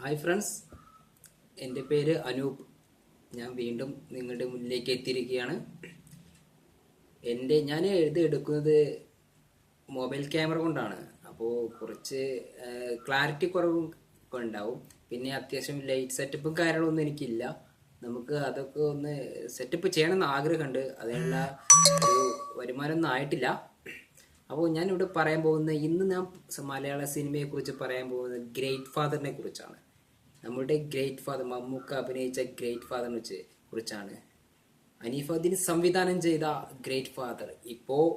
Hi friends, എൻ്റെ പേര് അനൂപ്. ഞാൻ വീണ്ടും നിങ്ങളുടെ മുന്നിലേക്ക് എത്തിയിരിക്കുകയാണ്. ഞാൻ ഇത് എടുക്കുന്നത് മൊബൈൽ ക്യാമറ കൊണ്ടാണ്. അപ്പോൾ കുറച്ച് ക്ലാരിറ്റി കുറവും ഉണ്ടാവും. പിന്നെ അത്യാവശ്യം ലൈറ്റ് സെറ്റപ്പും കാര്യങ്ങളൊന്നും എനിക്കില്ല. നമുക്ക് അതൊക്കെ ഒന്ന് സെറ്റപ്പ് ചെയ്യണമെന്ന് ആഗ്രഹമുണ്ട്. അതിനുള്ള ഒരു വരുമാനമൊന്നും ആയിട്ടില്ല. അപ്പോൾ ഞാനിവിടെ പറയാൻ പോകുന്നത്, ഇന്ന് ഞാൻ മലയാള സിനിമയെക്കുറിച്ച് പറയാൻ പോകുന്നത് ഗ്രേറ്റ് ഫാദറിനെ കുറിച്ചാണ്. നമ്മുടെ ഗ്രേറ്റ് ഫാദർ മമ്മൂക്ക അഭിനയിച്ച ഗ്രേറ്റ് ഫാദറിനെ കുറിച്ചാണ്. അനീഫുദ്ദീൻ സംവിധാനം ചെയ്ത ഗ്രേറ്റ് ഫാദർ ഇപ്പോൾ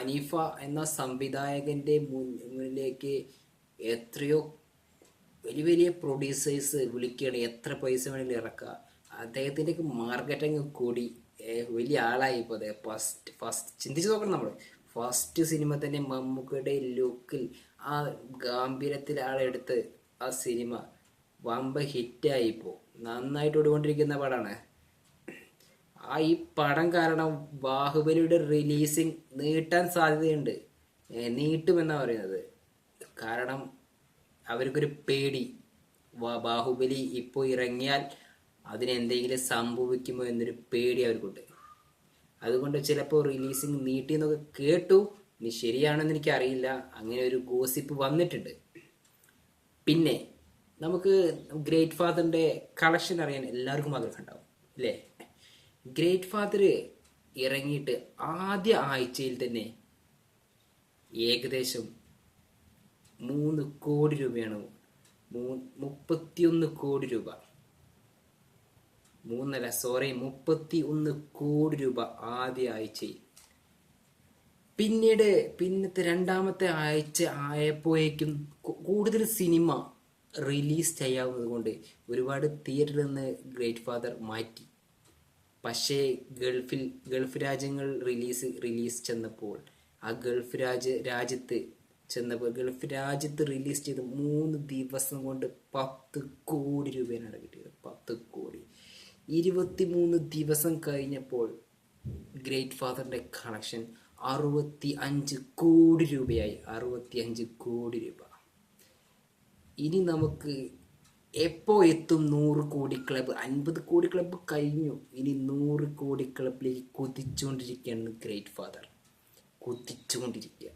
അനീഫ എന്ന സംവിധായകന്റെ മുന്നിലേക്ക് എത്രയോ വലിയ വലിയ പ്രൊഡ്യൂസേഴ്സ് വിളിക്കുകയാണ്. എത്ര പൈസ വേണമെങ്കിലും ഇറക്കുക. അദ്ദേഹത്തിൻ്റെ മാർക്കറ്റിംഗ് കൂടി വലിയ ആളായി ഇപ്പോൾ. അതെ, ഫസ്റ്റ് ചിന്തിച്ച് നോക്കണം. നമ്മൾ ഫസ്റ്റ് സിനിമ തന്നെ മമ്മൂക്കയുടെ ലുക്കിൽ ആ ഗാംഭീര്യത്തിൽ ആളെടുത്ത് ആ സിനിമ വമ്പ ഹിറ്റായി. ഇപ്പോൾ നന്നായിട്ട് ഓടിക്കൊണ്ടിരിക്കുന്ന പടമാണ്. ഈ പടം കാരണം ബാഹുബലിയുടെ റിലീസിങ് നീട്ടാൻ സാധ്യതയുണ്ട്. നീട്ടുമെന്നാണ് പറയുന്നത്. കാരണം അവർക്കൊരു പേടി, ബാഹുബലി ഇപ്പോൾ ഇറങ്ങിയാൽ അതിനെന്തെങ്കിലും സംഭവിക്കുമോ എന്നൊരു പേടി അവർക്കുണ്ട്. അതുകൊണ്ട് ചിലപ്പോൾ റിലീസിങ് നീട്ടി എന്നൊക്കെ കേട്ടു. ഇനി ശരിയാണെന്ന് എനിക്കറിയില്ല. അങ്ങനെ ഒരു ഗോസിപ്പ് വന്നിട്ടുണ്ട്. പിന്നെ നമുക്ക് ഗ്രേറ്റ് ഫാദറിൻ്റെ കളക്ഷൻ അറിയാൻ എല്ലാവർക്കും ആഗ്രഹം ഉണ്ടാവും അല്ലേ? ഗ്രേറ്റ് ഫാദർ ഇറങ്ങിയിട്ട് ആദ്യ ആഴ്ചയിൽ തന്നെ ഏകദേശം 3 കോടി രൂപയാണ്. 31 കോടി രൂപ. 31 കോടി രൂപ ആദ്യ ആഴ്ചയിൽ. പിന്നത്തെ രണ്ടാമത്തെ ആഴ്ച ആയപ്പോഴേക്കും കൂടുതൽ സിനിമ റിലീസ് ചെയ്യാവുന്നത് കൊണ്ട് ഒരുപാട് തിയേറ്ററിൽ നിന്ന് ഗ്രേറ്റ് ഫാദർ മാറ്റി. പക്ഷേ ഗൾഫ് രാജ്യങ്ങൾ റിലീസ് ചെന്നപ്പോൾ ഗൾഫ് രാജ്യത്ത് റിലീസ് ചെയ്ത് 3 ദിവസം കൊണ്ട് 10 കോടി രൂപയാണ് കിട്ടിയത്. 10 കോടി. 23 ദിവസം കഴിഞ്ഞപ്പോൾ ഗ്രേറ്റ് ഫാദറിന്റെ കളക്ഷൻ 65 കോടി രൂപയായി. 65 കോടി രൂപ. ഇനി നമുക്ക് എപ്പോൾ എത്തും 100 കോടി ക്ലബ്ബ്? 50 കോടി ക്ലബ്ബ് കഴിഞ്ഞു. ഇനി 100 കോടി ക്ലബിലേക്ക് കുതിച്ചുകൊണ്ടിരിക്കുകയാണ് ഗ്രേറ്റ് ഫാദർ. കുതിച്ചുകൊണ്ടിരിക്കുക.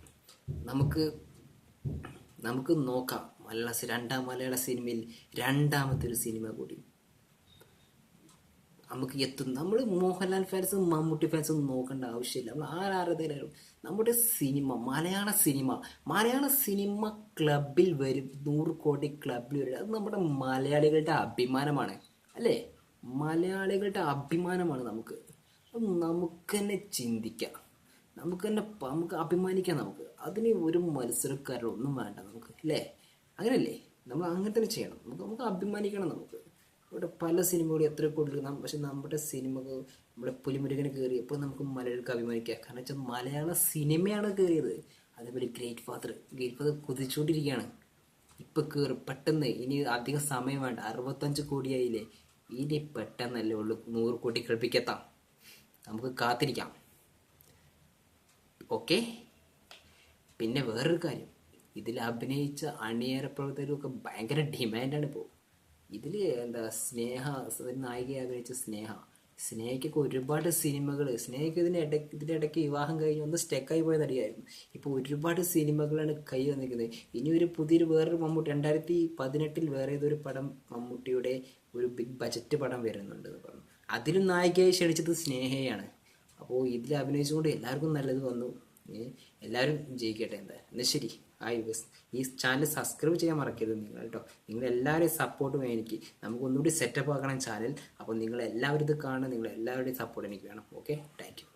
നമുക്ക് നോക്കാം. മലയാള സിനിമയിൽ രണ്ടാമത്തെ ഒരു സിനിമ കൂടി നമുക്ക് എത്തും. നമ്മൾ മോഹൻലാൽ ഫാൻസും മമ്മൂട്ടി ഫാൻസും നോക്കേണ്ട ആവശ്യമില്ല. നമ്മൾ ആരാധകരും നമ്മുടെ മലയാള സിനിമ ക്ലബിൽ വരും. 100 കോടി ക്ലബിൽ വരും. അത് നമ്മുടെ മലയാളികളുടെ അഭിമാനമാണ് അല്ലേ? മലയാളികളുടെ അഭിമാനമാണ്. നമുക്ക് തന്നെ ചിന്തിക്കാം. നമുക്ക് അഭിമാനിക്കാം. അതിന് ഒരു മത്സരക്കാരൊന്നും വേണ്ട നമുക്ക് അല്ലേ? അങ്ങനെയല്ലേ? നമ്മൾ അങ്ങനെ തന്നെ ചെയ്യണം. നമുക്ക് അഭിമാനിക്കണം. ഇവിടെ പല സിനിമകളും എത്ര കൂടുതൽ, പക്ഷെ നമ്മുടെ സിനിമകൾ, നമ്മുടെ പുലിമുരുകന് കയറിയപ്പോൾ നമുക്ക് മലയാളികൾക്ക് അഭിമാനിക്കാം. കാരണം വെച്ചാൽ മലയാള സിനിമയാണ് കയറിയത്. അതേപോലെ ഗ്രേറ്റ് ഫാദർ കുതിച്ചുകൊണ്ടിരിക്കുകയാണ്. ഇപ്പം കയറും പെട്ടെന്ന്. ഇനി അധികം സമയം വേണ്ട. 65 കോടിയായില്ലേ? ഇനി പെട്ടെന്നല്ലേ ഉള്ളൂ 100 കോടി കളിപ്പിക്കെത്താം. നമുക്ക് കാത്തിരിക്കാം. ഓക്കെ. പിന്നെ വേറൊരു കാര്യം, ഇതിൽ അഭിനയിച്ച അണിയറ പ്രവർത്തകരൊക്കെ ഭയങ്കര ഡിമാൻഡാണ് ഇപ്പോൾ. ഇതിൽ നായികയെ അഭിനയിച്ച സ്നേഹയ്ക്കൊക്കെ ഒരുപാട് സിനിമകൾ. സ്നേഹയ്ക്ക് ഇതിനിടയ്ക്ക് വിവാഹം കഴിഞ്ഞ് ഒന്ന് സ്റ്റെക്കായി പോയ നടിയായിരുന്നു. ഇപ്പോൾ ഒരുപാട് സിനിമകളാണ് കൈ വന്നിരിക്കുന്നത്. ഇനി വേറൊരു മമ്മൂട്ടി 2018 വേറെ ഏതൊരു പടം, മമ്മൂട്ടിയുടെ ഒരു ബിഗ് ബജറ്റ് പടം വരുന്നുണ്ടെന്ന് പറഞ്ഞു. അതിലും നായികയായി ക്ഷണിച്ചത് സ്നേഹയാണ്. അപ്പോൾ ഇതിൽ അഭിനയിച്ചുകൊണ്ട് എല്ലാവർക്കും നല്ലത് വന്നു. എല്ലാവരും ജയിക്കട്ടെ. എന്നാൽ ശരി. ഈ ചാനൽ സബ്സ്ക്രൈബ് ചെയ്യാൻ മറക്കരുത് നിങ്ങൾ കേട്ടോ. നിങ്ങളെല്ലാവരുടെയും സപ്പോർട്ട് വേണം എനിക്ക്. നമുക്ക് ഒന്നുകൂടി സെറ്റപ്പ് ആക്കണം ചാനൽ. അപ്പോൾ നിങ്ങളെല്ലാവരും ഇത് കാണണം. നിങ്ങളെല്ലാവരുടെയും സപ്പോർട്ട് എനിക്ക് വേണം. Okay, thank you.